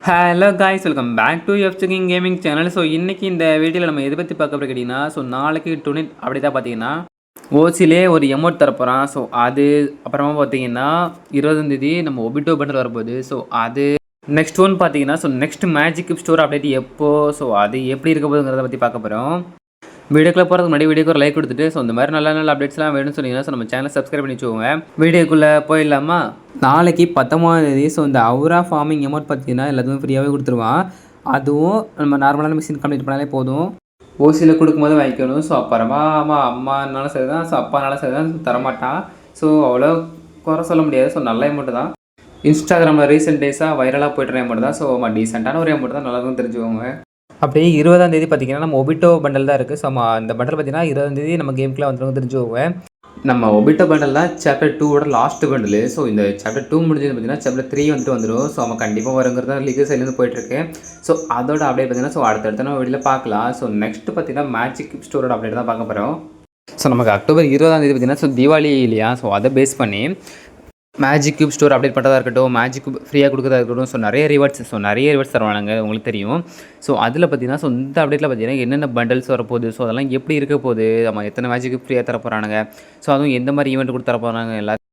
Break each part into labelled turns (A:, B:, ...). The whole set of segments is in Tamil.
A: Hello guys, welcome back to FC King gaming channel. So இன்றைக்கி இந்த வீடியோவில் நம்ம எதை பற்றி பார்க்க போகிறோம் கேட்டிங்கன்னா, ஸோ நாளைக்கு டுனிட் அப்படி தான் பார்த்தீங்கன்னா ஓசிலே ஒரு எமௌண்ட் தரப்போகிறான். ஸோ அது அப்புறமா பார்த்தீங்கன்னா 20ஆம் தேதி நம்ம ஒபிட்டோ பண்டல் வரப்போகுது. ஸோ அது நெக்ஸ்ட் ஒன் பார்த்தீங்கன்னா, so next magic store update எப்போ, ஸோ அது எப்படி இருக்க போகுதுங்கிறத பற்றி பார்க்க போகிறோம். வீடியோக்குள்ளே போகிறதுக்கு முன்னாடி வீடியோக்கு ஒரு லைக் கொடுத்துட்டு, ஸோ இந்த மாதிரி நல்ல நல்ல அப்டேட்ஸ்லாம் வேணும்னு சொன்னீங்கன்னா ஸோ நம்ம சேனலை சப்ஸ்கிரைப் பண்ணி வச்சுக்கோங்க. வீடியோக்குள்ளே போயிடலாமா? நாளைக்கு 19ஆம் தேதி ஸோ இந்த அவுரா ஃபார்மிங் அமௌண்ட் பார்த்தீங்கன்னா எல்லாத்துக்கும் ஃப்ரீயாகவே கொடுத்துருவான். அதுவும் நம்ம நார்மலான மிஷின் கம்ப்ளீட் பண்ணாலே போதும். ஓசியில் கொடுக்கும்போது வாங்கிக்கணும். ஸோ அப்புறமா அம்மானாலும் சரி தான், ஸோ அப்பானாலும் சரி தான் தரமாட்டான். ஸோ அவ்வளோ குறை சொல்ல முடியாது. ஸோ நல்ல அமௌண்ட்டு தான். இன்ஸ்டாகிராமில் ரீசெண்ட் டேஸாக வைரலாக போய்ட்டுற அமௌண்ட் தான். ஸோ டீசெண்டான ஒரு அமௌண்ட் தான், நல்லாவும் தெரிஞ்சுக்கோங்க. அப்படியே 20ஆம் தேதி பார்த்தீங்கன்னா நம்ம ஒபிட்டோ பண்டல் தான் இருக்குது. ஸோ அந்த பண்டல் பார்த்தீங்கன்னா 20ஆம் தேதி நம்ம கேமுக்குலாம் வந்துடும் தெரிஞ்சுக்கோங்க. நம்ம ஒபிட்டோ பண்டல் தான் சாப்டர் 2ஓட லாஸ்ட் பண்டல். ஸோ இந்த சாப்டர் 2 முடிஞ்சது பார்த்தீங்கன்னா சாப்டர் 3 வந்துடும். ஸோ நம்ம கண்டிப்பாக வருங்கிறது தான் லீகல் சைட்லேருந்து போயிட்டுருக்கு. ஸோ அதோட அப்டேட் பார்த்தீங்கன்னா ஸோ அடுத்தடுத்த நம்ம வீடியோவில் பார்க்கலாம். ஸோ நெக்ஸ்ட்டு பார்த்தீங்கன்னா மேஜிக் ஸ்டோரோட அப்டேட் தான் பார்க்க போகிறோம். ஸோ நமக்கு அக்டோபர் 20ஆம் தேதி பார்த்தீங்கன்னா ஸோ தீபாவளி இல்லையா, ஸோ அதை பேஸ் பண்ணி மேஜிக் கியூப் ஸ்டோர் அப்டேட் பண்ணுறதா இருக்கட்டும், மேஜிக் கியூப் ஃப்ரீயாக கொடுக்குறதா இருக்கட்டும், ஸோ நிறைய ரிவார்ட்ஸ் தருவாங்க, உங்களுக்கு தெரியும். ஸோ அதில் பார்த்தீங்கன்னா ஸோ இந்த அப்டேட்டில் பார்த்தீங்கன்னா என்னென்ன பண்டல்ஸ் வரப்போகுது, ஸோ அதெல்லாம் எப்படி இருக்க போகுது, நம்ம எத்தனை மேஜிக் கியூப் ஃப்ரீயாக தர போகிறானுங்க, ஸோ அதுவும் எந்த மாதிரி ஈவெண்ட் கொடுத்து தர போகிறாங்க எல்லாரும்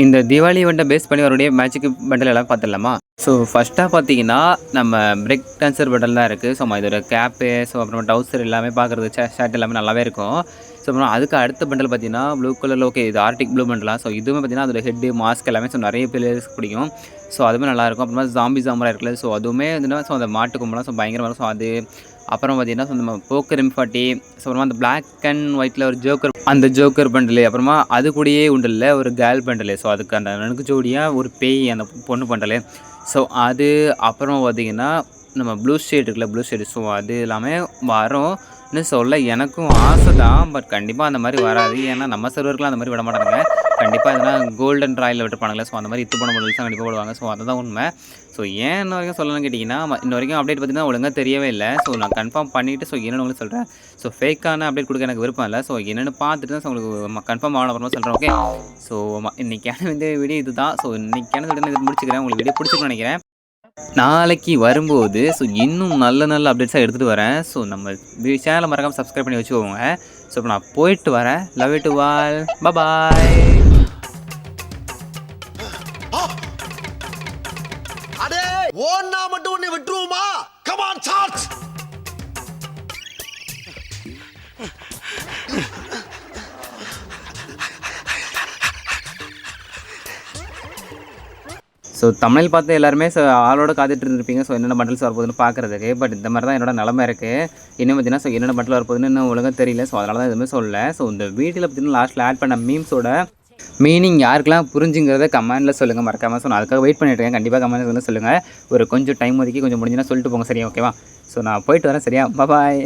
A: இந்த தீபாவளி ஈவெண்ட்டை பேஸ் பண்ணி அவருடைய மேஜிக் பண்டல் எல்லாம் பார்த்துடலாமா? ஸோ ஃபஸ்ட்டாக பார்த்தீங்கன்னா நம்ம பிரேக் டான்சர் பண்டல் தான் இருக்குது. ஸோ இதோட கேப்பு, ஸோ அப்புறமா டவுசர் எல்லாமே பார்க்குறது, ஷர்ட் எல்லாமே நல்லாவே இருக்கும். ஸோ அப்புறம் அதுக்கு அடுத்த பண்டல் பார்த்தீங்கன்னா ப்ளூ கலரில், ஓகே இது ஆர்டிக் ப்ளூ பண்டலாம். ஸோ இதுவுமே பார்த்தீங்கன்னா அதோட ஹெட்டு மாஸ்க் எல்லாமே ஸோ நிறைய பிளேயர்ஸ்க்கு பிடிக்கும். ஸோ அதுவுமே நல்லாயிருக்கும். அப்புறமா ஜாம்பரா இருக்குல்ல, ஸோ அதுவுமே வந்துன்னா ஸோ அந்த மாட்டு கும்பலாம் ஸோ பயங்கரமாக இருக்கும். ஸோ அது அப்புறம் பார்த்தீங்கன்னா ஸோ நம்ம போக்கர் M40, ஸோ அப்புறமா அந்த பிளாக் அண்ட் ஒயிட்டில் ஒரு அந்த ஜோக்கர் பண்டலு, அப்புறமா அது கூடயே உண்டில் ஒரு கேர்ள் பண்டலு, ஸோ அதுக்கு அந்த நனுக்கு ஜோடியாக ஒரு பேய் அந்த பொண்ணு பண்டலு. ஸோ அது அப்புறமா பார்த்திங்கன்னா நம்ம ப்ளூ ஷேட் இருக்குல்ல, ப்ளூ ஷேடு, ஸோ அது எல்லாமே வரும்னு சொல்ல எனக்கும் ஆசை தான். பட் கண்டிப்பாக அந்த மாதிரி வராது. ஏன்னா நம்ம சர்வருக்குலாம் அந்த மாதிரி விட மாட்டாங்க. கண்டிப்பாக எதனா கோல்டன் ராயில் விட்டுருப்பானுங்களே, ஸோ அந்த மாதிரி இது பண்ண முடியல தான் கண்டிப்பாக போடுவாங்க. ஸோ அதுதான் உண்மை. ஸோ ஏன் இன்ன வரைக்கும் சொல்லணும்னு கேட்டிங்கன்னா, இன்ன வரைக்கும் அப்டேட் பார்த்திங்கன்னா ஒழுங்காக தெரியவே இல்லை. ஸோ நான் கன்ஃபார்ம் பண்ணிவிட்டு ஸோ என்னென்னு உங்களுக்கு சொல்கிறேன். ஸோ ஃபேக்கான அப்டேட் கொடுக்க எனக்கு விருப்பம் இல்லை. ஸோ என்னென்னு பார்த்துட்டு தான் ஸோ உங்களுக்கு கன்ஃபார்ம் ஆன அப்புறமா சொல்கிறேன். ஓகே, ஸோ இன்றைக்கான இந்த வீடியோ இது தான். ஸோ இன்றைக்கான இது முடிச்சுக்கிறேன். உங்களுக்கு வீடியோ பிடிச்சிருக்குன்னு நினைக்கிறேன். நாளைக்கு வரும்போது ஸோ இன்னும் நல்ல நல்ல அப்டேட்ஸாக எடுத்துகிட்டு வரேன். ஸோ நம்ம சேனலை மறக்காமல் சப்ஸ்கிரைப் பண்ணி வச்சுக்கோங்க. ஸோ இப்போ நான் போயிட்டு வரேன். Love you to all. Bye.
B: ஓன்னா மட்டும் உன்னை விட்டுருவோமா? Come on charge.
A: So Tamil பார்த்து எல்லாருமே ஸோ ஆளோட காத்துட்டு இருந்திருப்பீங்க. ஸோ என்னென்ன பண்டல்ஸ் வரப்போகுதுன்னு பார்க்குறதுக்கு. பட் இந்த மாதிரி தான் என்னோட நிலமை இருக்குது. இன்னும் பார்த்தீங்கன்னா ஸோ என்னென்ன பண்டல் வரப்போகுதுன்னு இன்னும் ஒழுங்காக தெரியல. ஸோ அதனால தான் எதுவுமே சொல்லலை. ஸோ இந்த வீடியோவில் பார்த்தீங்கன்னா லாஸ்ட்டில் ஆட் பண்ண மீம்ஸோட மீனிங் யாருக்கெல்லாம் புரிஞ்சுங்கிறத கமெண்டில் சொல்லுங்கள் மறக்காமல். ஸோ நான் அதுக்காக வெயிட் பண்ணிட்டுருக்கேன். கண்டிப்பாக கமெண்ட் வந்து சொல்லுங்கள். ஒரு கொஞ்சம் டைம் ஒதுக்கி கொஞ்சம் முடிஞ்சுன்னா சொல்லிட்டு போங்க, சரியா? ஓகேவா? ஸோ நான் போயிட்டு வரேன், சரியா? பாய்.